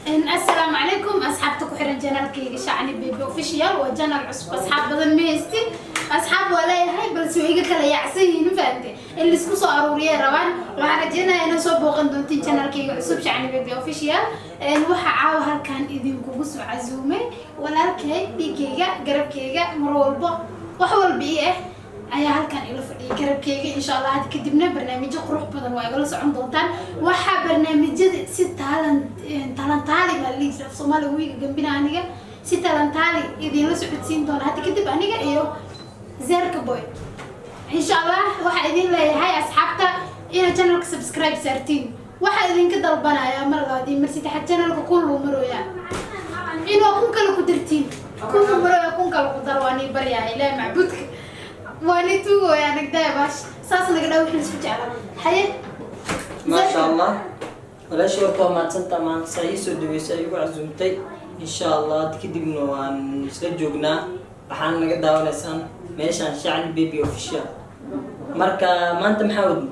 السلام عليكم أصحابتك وحرن جنال كي شعني بيبي أوفيشيال وجنال عصب أصحاب بدن ميستي أصحاب ولا هاي بس ويجي كلا يعسين فهمتي اللي سكو صارورية روان وعرجنا أنا صوب وقندونتي جنال كي عصب شعني بيبي أوفيشيال الوحى عاوها كان إذن كوبس وعزومي ولا كي بيجيجا قرب كيجا مرولبا وحول بيه ayaa halkan ila fadhiyo garabkeyga insha Allah had kadibna barnaamijyo qurux badan waa igala socon doontaan waxa barnaamijyada si talantaali baa liisaf Soomaali wiiga gambina aniga si talantaali idin la socodsiin doona had kadib aniga iyo Zerka Boy insha Allah waxa idin leeyahay asxaabta ina channelka subscribe saartiin waxa idin ka dalbanaya mar labaad mar saddex channelka kullu marooya inoo kun kala ku dirtiin kullu marooya kun kala ku darwaani bariyaa ilaa macbuudka وأنا تو يعني كده باش ساسنا كده وإحنا نسمع على حياة ما شاء الله ولا شيء وقتها ما تنتظر مع سعيس ودويس أيوة عزومتي إن شاء الله تكدي منه عن نسجوجنا بحالنا كده ونسان ماشي عن شعن بيبي أوفيشال مركا ما أنت محاود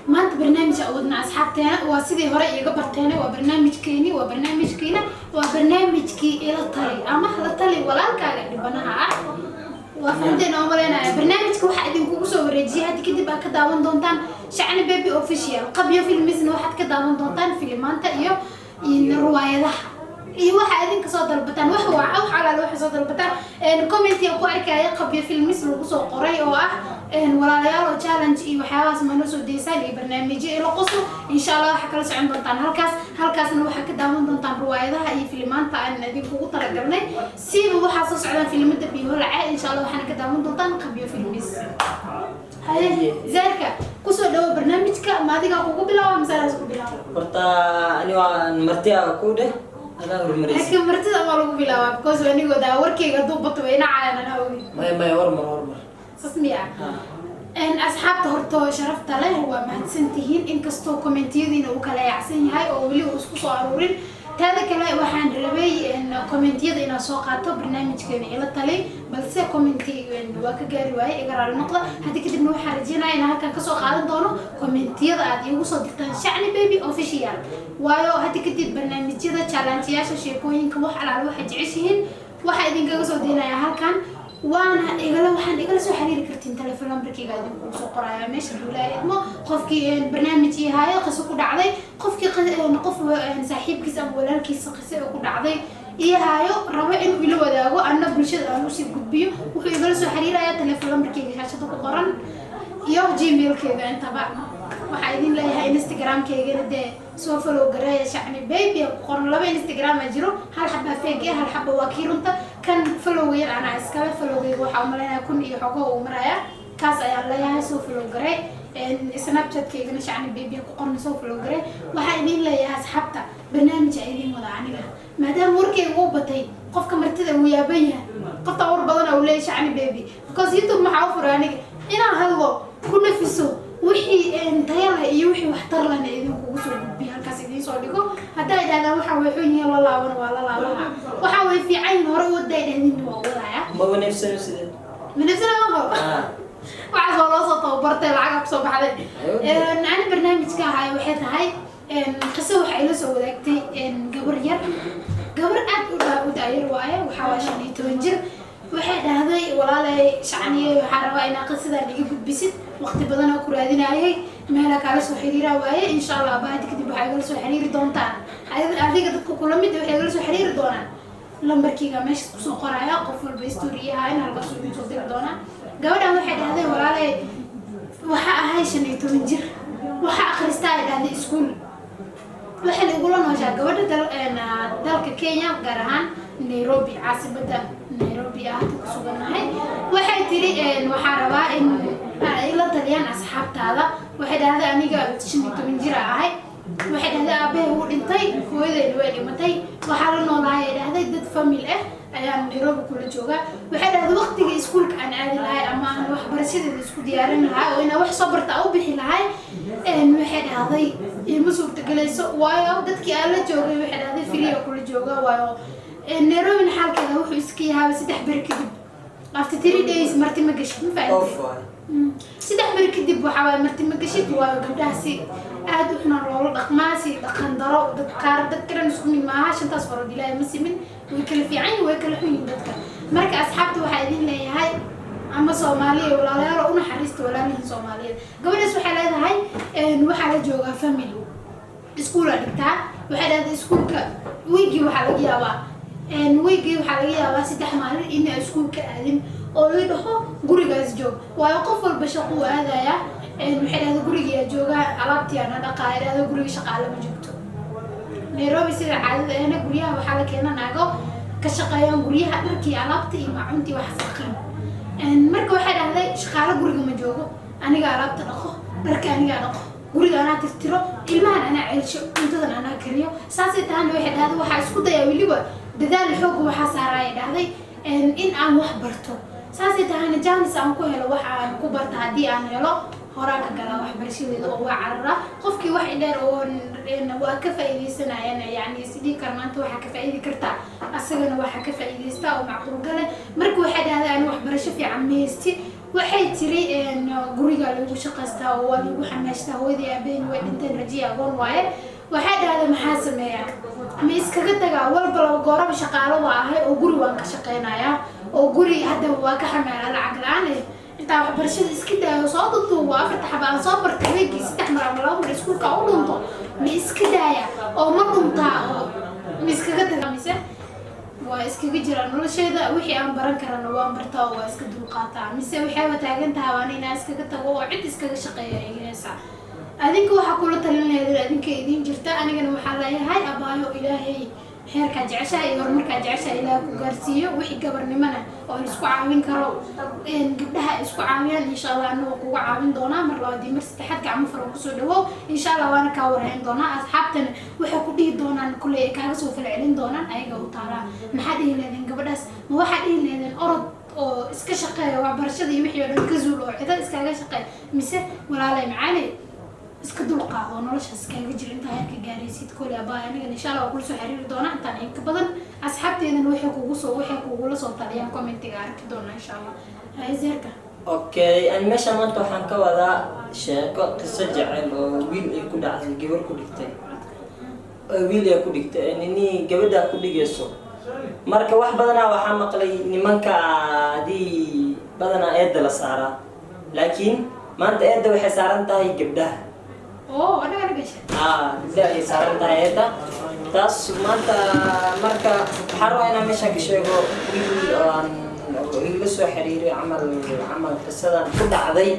ما أنت برنامج أودنا أصحابتنا وسيدي هراء يقبرتنا وبرنامج كيني وبرنامج كينا وبرنامج كي إلى الطريق أما إلى الطريق ولا الكاغا بناها وفهمتنا أمرنا برنامجك واحد يكون كوسو ورجيه هذيك كده بقى كده وندونتان شعني بيبي أوفيشيال قبل في المزن واحد كده وندونتان في المانتا الرواية ده واحد يدين كصوت البتان وهو أو على الواحد صوت البتان كومنت يقول أركاية قبل في المزن وكوسو قري ولا يارو تشالنج وحواس منوسو ديسالي برنامجي إلى قصو إن شاء الله حكرس عندونتان هالكاس نروح كده وندونتان رواية ده في المانتا أن ذي فوق ترجمنا سيب وحاسس على في المدة بيهولع إن شاء الله وحنا كده وندونتان قبل في المزن هاي زركا كوسو لو برنامجك ما ديك أكو بلا ومسألة أكو بلا برتا أنا مرتي أكو ده هذا هو المريض لكن مرتي أما لو بلا كوسو أني قد أوركي قد ضبط وين على أنا هوي ما يورمر سسميع إن أصحاب تهرتو شرفت له هو مهتسنتهين إن كستو كومنتيين وكلا يعسين هاي أو ولي وسكو عرورين هذا كلا وحن ربي إن كومنتيين إن سوقاتو برنامج كني إلى التالي بس كومنتي إن وكجاري واي إقرار النقطة هذه كده إنه حرجينا إن هكذا كسوق على دونه كومنتيين عادي وصل شعني بيبي أوفيشيال وايو هذه كده برنامج كذا تشالنجياش شيكوين كوح على واحد يعيشين واحد ينقصوا دينا يا هالكان وانا إقلا سو حريري كرتين تلفون أمريكي قاعدين سو قرايا ماشي ولا إدمو قفكي برنامج هاي قصو كود عضي قفكي نقف صاحب كيس أو ولا كيس قصو كود عضي هايو ربع إنه إلو وداغو أنا بلشد أنا وشي قبيو وحو إقلا سو حريري تلفون أمريكي هاشتو قرن يو جيميل كذا أنت بقى وحايدين لها إنستغرام كذا ده سو فلو قرايا شعني بيبي قرن لبا إنستغرام أجرو هل حبة فيك هل حبة واكير أنت كان فلوغير أنا إسكال فلوغير وحاول لنا كون يحقق ومرايا كاس أيام ليها سو فلوغري إن سناب شات كي جنش عن بيبي قرن سو فلوغري وحايدين ليها أصحابته برنامج عيدين ولا عنيها ما دام وركي غوبتي قف كمرتدى ويا بيها قف تور بدنا ولا إيش عن بيبي كاس يتوب معافر يعني إنا هلا كنا في سو وحي انتيالا iyo wixii wax tar lana idinku soo gudbiyo halkaas idin soo dhigo hadaa ilaada waxa way xun yihiin la laaban waa la laaban waxa way fiican hore u daydeen waa wadaya ما بنفسنا سيد من نفسنا ما waxa soo loo soo tababartay lacag soo baxday aan barnaamijka hay waxay tahay qiso waxa ila soo wadaagtay gabar yar gabar aad u daayir waaye waxa waa 15 jir waxay dhahday walaalay shacniye waxa rabaa in qisada iga gudbisid waqti badan oo ku raadinayay meela kala soo xiriira waaye insha Allah baad kadib waxa iga soo xiriiri doontaan adiga dadku kula mid waxay iga soo xiriiri doonaan lambarkiga meesha ku soo qoraya qof walba historiyaha in halka soo diri doona gabadhan waxay dhahday walaalay waxa ahay 15 jir waxa akhristaa dhahday iskuul waxa lagu lanooshaa gabadha dalka Kenya gaar ahaan Nairobi caasimadda Nairobi ah ku suganahay waxay tiri waxa rabaa in ay la taliyaan asxaabtaada waxay dhahday aniga 15 jir ahay waxay dhahday aabbahay uu dhintay hooyadeena way dhimatay waxa la noolahay dhahday dad family ah ayaan Nairobi kula jooga waxay dhahday waqtiga iskuulka aan aadi lahay ama aan wax barashadeeda isku diyaarin lahay oo ina wax sabarta u bixi lahay waxay dhahday ima suurtagelayso waayo dadkii aan la joogay waxay dhahday free kula jooga waayo Nairobi xaalkeeda wuxuu iska yahay 3 bir kadib after 3 days marti ma gashin ma faa'id 3 bir kadib waxa marti ma gashin waayo gabdhahaasi aad u xunaan loola dhaqmaa si dhaqan daro dad qaar dad kale isku mid maaha shantaas farood ilaahay ma simin way kala fiican yihiin way kala xun yihiin dadka marka asxaabta waxaa idin leeyahay ama Soomaaliya walaalayaal u naxariista walaalihiin Soomaaliyeed gabadhaas waxay leedahay waxaa la joogaa family iskuul dhigtaa waxay leedahay iskuulka weegi waxaa laga yaabaa saddex maalin in ay iskuulka aadin oo la dhaho gurigaas joog waayo qof walba shaqo uu aadaya waxay leedahay guriga jooga alaabtii ana dhaqaaleeda guriga shaqaale ma joogto Nairobi sida caadada ahna guriyaha waxaa la keenaa naago ka shaqeeyaan guryaha dharkii alaabta iyo maacuntii wax saqan marka waxay dhahday shaqaale guriga ma joogo aniga alaabta dhaqo dharka aniga dhaqo guriga ana tirtiro ilmahan ana ceelsho cuntadan ana kariyo saasay taana waxay dhahday waxa isku dayaa waliba dadaal xoog waxa saaray dhahday in aan wax barto saasay taana jaanis aan ku helo waxa aan ku barta hadii aan helo hora ka gala wax barashadeeda oo waa carara qofkii wax dheer oo waa ka faa'iideysanayaan yani sidii karmaanta waxa ka faa'iidi karta asagana waxa ka faa'iideysta oo macquul gale marka waxa dhahday aan wax barasho fiican meesti waxay tiri guriga lagu shaqeystaa oo waa lagu xamaashtaa hooyadii aabeen way dhinteen rajiya agoon waaye waxay dhahday maxaa sameeyaa ma iskaga tagaa walba laba gooraba shaqaalo waa ahay oo guri waan ka shaqeynayaa oo guri hadda waa ka xamaala lacag la'aan inta wax barashada iska daayo soo duduubo afarta xabaan soo bartay weekii saddex mar ama laba mar iskuulka u dhunto ma iska daaya oo ma dhuntaa oo ma iskaga tagaa mise waa iskaga jira nolosheeda wixii aan baran karana waan bartaa oo waa iska dulqaataa mise waxay taagan tahay waan inaan iskaga tago oo cid iskaga shaqeeyo ilaysa adinka waxa kula talin leedahay adinka idin jirta anigana waxaa leeyahay abaayo ilaahay heerka jeceshahay iyo horumarka jeceshahay ilaahay ku gaarsiiyo wixii gabarnimana oo isku caawin karo gabdhaha isku caawiyaan insha Allah anoo kugu caawin doona mar labaad mar saddexaad gacmo faro ku soo dhawo insha Allah waana ka warhayn doona asxaabtana waxa ku dhihi doonaan kulay kaaga soo falcelin doonaan ayaga u taala maxaa dhihi leedin gabadhaas ma waxa dhihi leedin orod oo iska shaqeeyo wax barashada iyo wixii oo dhan ka zuulo cida iskaga shaqeey mise walaalay macaali iska dulqaado noloshaas kaaga jir inta heerka gaaraysid kulay abaa aniga insha Allah ku soo xiriiri doona intaan in ka badan asxaabteedana waxay kugu la soo taliyaan commentiga arki doona insha Allah hayzerka okay ani meesha maanta waxaan ka wadaa sheeko qiso jacayl oo wiil ay ku dhacday gabar ku dhigtay wiil ay ku dhigtay nini gabadha ku dhigayso marka wax badanaa waxaa maqlay nimanka adii badanaa eedda la saaraa laakiin maanta eedda waxay saaran tahay gabdhaha أنا قريشة. بدأ يصير هذا تاس ما أنت مركا حروا أنا مش هكشيء يلبس حريري عمل قصة كل عضي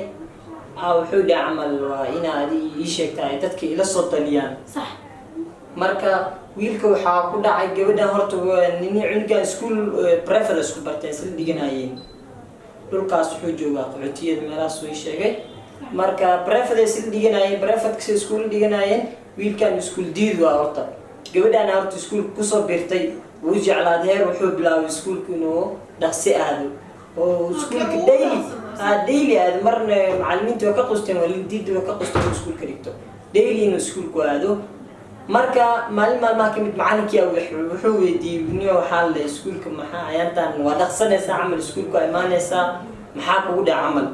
أو حول عمل وإنا دي يشيك تاعي تذكي إلى الصوت اليان. صح. مركا ويلكو حا كل عي جبنا هرتو نني عندنا سكول بريفر سكول برتاسل ديجناين. دول كاس حجوا قعدتي الملاس ويشيك. marka private sil dhiganayeen private school dhiganayeen wiilkan school diid waa horta gabadhan horta school ku soo birtay wuu jeclaaday heer wuxuu bilaabay schoolku inuu dhaqsi aado oo schoolka daily aad marna macallimiintu ka qosteen walidiintu ka qosteen schoolka dhigto daily inuu schoolku aado marka maalmaha kamid macallinkii wuxuu weydiiyay waxa la schoolka maxaa ayantan waa dhaqsanaysaa amal schoolku imaanaysaa maxaa kugu dhac amal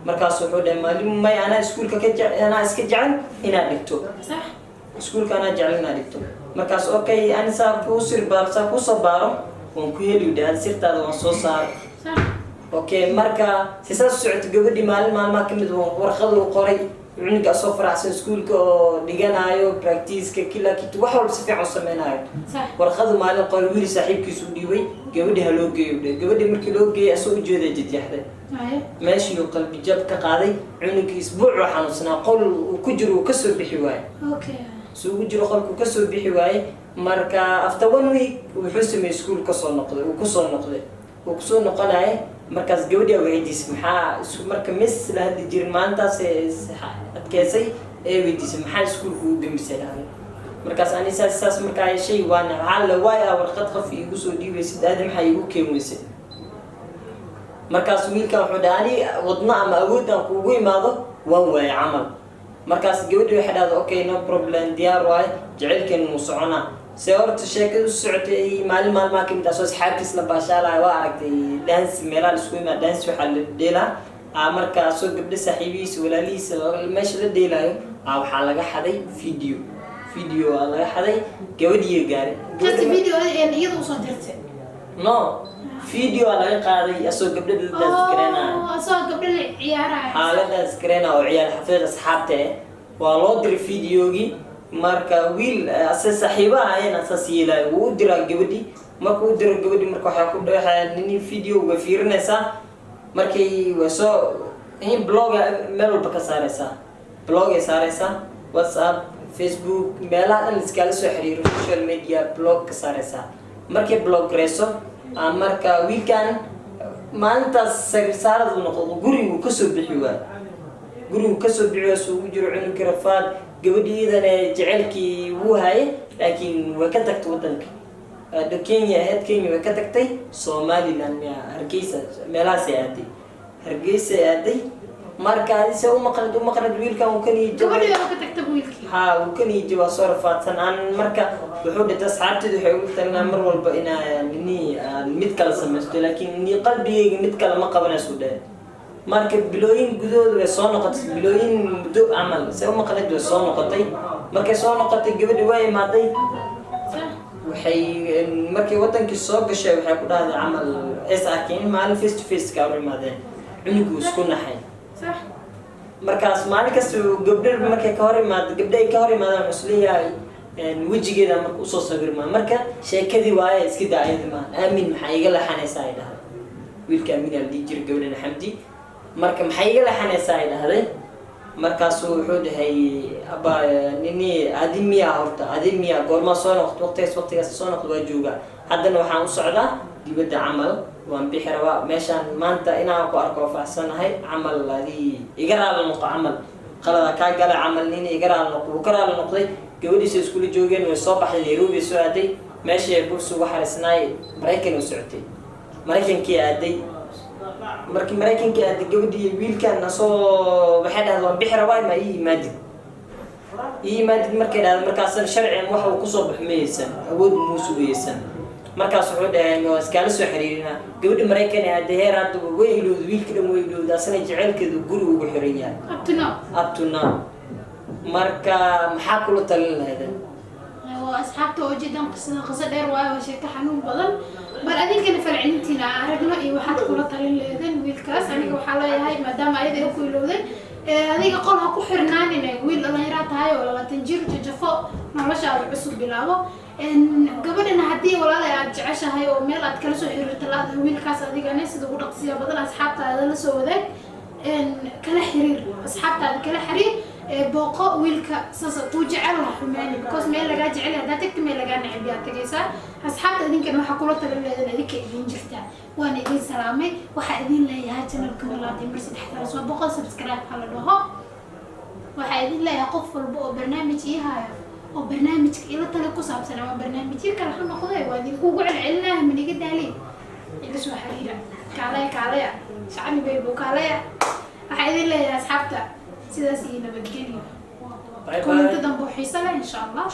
markaas wuxuu dhahay maalin may ana iskuulka ka ana iska jecel inaad dhigto صح iskuulka ana jecel inaad dhigto markaas okay ana saa ku soo baaro waan ku heli dhahay sirtaada waan soo saar صح okay marka sidaas socod gabadhi maalmaha kamid warqad uu qoray cunuga soo faraxsan iskuulka oo dhiganayo practice-ka kila kit wax walba si fiican u sameeynayo صح warqadu maalin qoray wiil saaxiibkiisu u dhiibay gabadhi ha loo geeyo gabadhi markii loo geeyay asoo u jeeday jidyaxday ماشي وقلبي جاب كقاضي عنك أسبوع وحنصنا قول وكجر وكسر بحواي. أوكي. سو كجر قول وكسر بحواي مركا أفتوان ويك وحسم يسكول كسر نقدة وكسر نقدة هاي مركز جودة وعيدي سمحة سو مركا مس لهاد الجرمان تاس أتكاسي وعيدي سمحة سكول هو بمثال مركز أنا ساس مركا شيء وانا على وايا ورقة خفي يقصو دي ويسد آدم حيقول كيم ويسد. markaas wiilka wuxuu dhaani wadna ama awood aan kugu imaado waan way amal markaas gabadhu waxay dhahday okay no problem diyaar waay jaceelkeen uu socona si horta sheekadu socotay maalmaha kamid ah soo asxaabtiis la baashalay waa aragtay dance meelaha isku imaa dance waxa la dheelaa markaas soo gabdho saaxiibihiisa walaalihiisa meesha la dheelaayo waxaa laga xaday video waa laga xaday gabadhii gaaray just video iyada u soo dirtay no video laga qaaday asoo gabdhaha daas gareena asoo gabdhaha ciyaaraya xaaladaas gareena oo ciyaar xaflad asxaabta waa loo diray videogi marka wiil asay saaxiibaha ayna asaas yeelay uu diraa gabadhii markuu diro gabadhii marka waxa ku dhaxay nin video uga fiirinaysa markay wasoo in blog meel walba ka saaraysa blog ay saaraysa WhatsApp Facebook meelaha la iskala soo xiriiro social media blog ka saaraysa markay blog reeso marka weekend maalintaas saaradu noqdo gurigu ka soo bixi waa gurigu ka soo bixi soo jiro cunug rafaad gabadhiidana jecelkii wuu hayay laakiin way ka tagtay wadanka Kenya way ka tagtay Somaliland Hargeysa meelahaas Hargeysa aaday marka ayse uma qanad wiilkan uu kan gabadhii ka tagtay wiilkii uu kan jawaa soo rafaadsan aan marka wuxuu dhintay asxaabteedu waxay ugu talnaa mar walba mid kala samaysto laakiin qalbigayga mid kale ma qabanayso dheer marka bilooyin gudahooda way soo noqotay bilooyin muddo amal se uma qanad way soo noqotay markay soo noqotay gabadhii way imaaday waxay markay wadankii soo gashay waxay ku dhahday amal SRKin maalin face to face ka imaadeen cunugu isku naxay markaas maalin kasta gabdhaha markay ka hor imaadaan musliyahay wajigeeda marka u soo sawirmaa marka sheekadii waaye iska daayada ma aamin maxay iga laxanaysaa ay dhahday wiilka aamin la dhigi jiray gabadhan Xamdi marka maxay iga laxanaysaa ay dhahday markaas wuxuu dhahay aba nini adimiya horta adimiya goorma soo noqdo waqtigaas soo noqdo waa jooga haddana waxaan u socdaa dibadda camal waan bixi rabaa meeshaan maanta inaan ku arko faahsanahay camal ladii iga raali noqdo camal qalada ka gala camal nin iga raali noqday gabadhiisa iskuul joogeen way soo baxday Nairobi soo aaday meeshii bursu waxa xarisnay Mareykan u socotay Mareykankii aaday markii Mareykankii aaday gabadhii wiilkan soo waxay dhahdeen waan bixi rabaa ma iimaadid markay dhahdeen markaas sharciyan waxa uu ku soo baxmaysan awood muu sugaysan markaas wuxuu dhahay oo iskala soo xiriirina gabadha Mareykan aaday heer hadda way ilowday wiilka dhan way ilowday asana jecelkeedu guri ugu xiran yahay up to now marka maxaa kula talin lahayd asxaabta oo jidan qisa dheer waayo sheeko xanuun badan bal adinkana falcelintiina aragno iyo waxaad kula talin lahayd wiilkaas aniga waxa la yahay maadaama ayada ku ilowday adiga qol ha ku xirnaanin wiil dhalinyaro tahay oo 20 jir jajafo noloshaada cusub bilaabo gabadhana haddii walaalay aad jeceshahay oo meel aad kala soo xiriirto laada wiilkaas adigana sida ugu dhaqsiya badan asxaabtaada la soo wadaag kala xiriir asxaabtaada kala xiriir booqo wiilka saas ku jecel la xumaani because meel laga jecel hada tagto meel laga nacib yaa tagaysa asxaabta idinkan waxa kula talin leedahay idinka idin jirta waan idin salaamay waxa idin leeyahay channelka Malaadi mar saddexda soo booqo subscribe hala dhaho waxa idin leeyahay qof walba oo barnaamij iyahayo oo barnaamijka ila tala ku saabsan ama barnaamijyo kale ha noqday waa idin kugu celcelinahay maniga daali ila soo xiriira kaalaya shacbi bay kaalaya waxa idin leeyahay asxaabta sidaas iyo nabadgelyo. كنت دم بوحيسة إن شاء الله.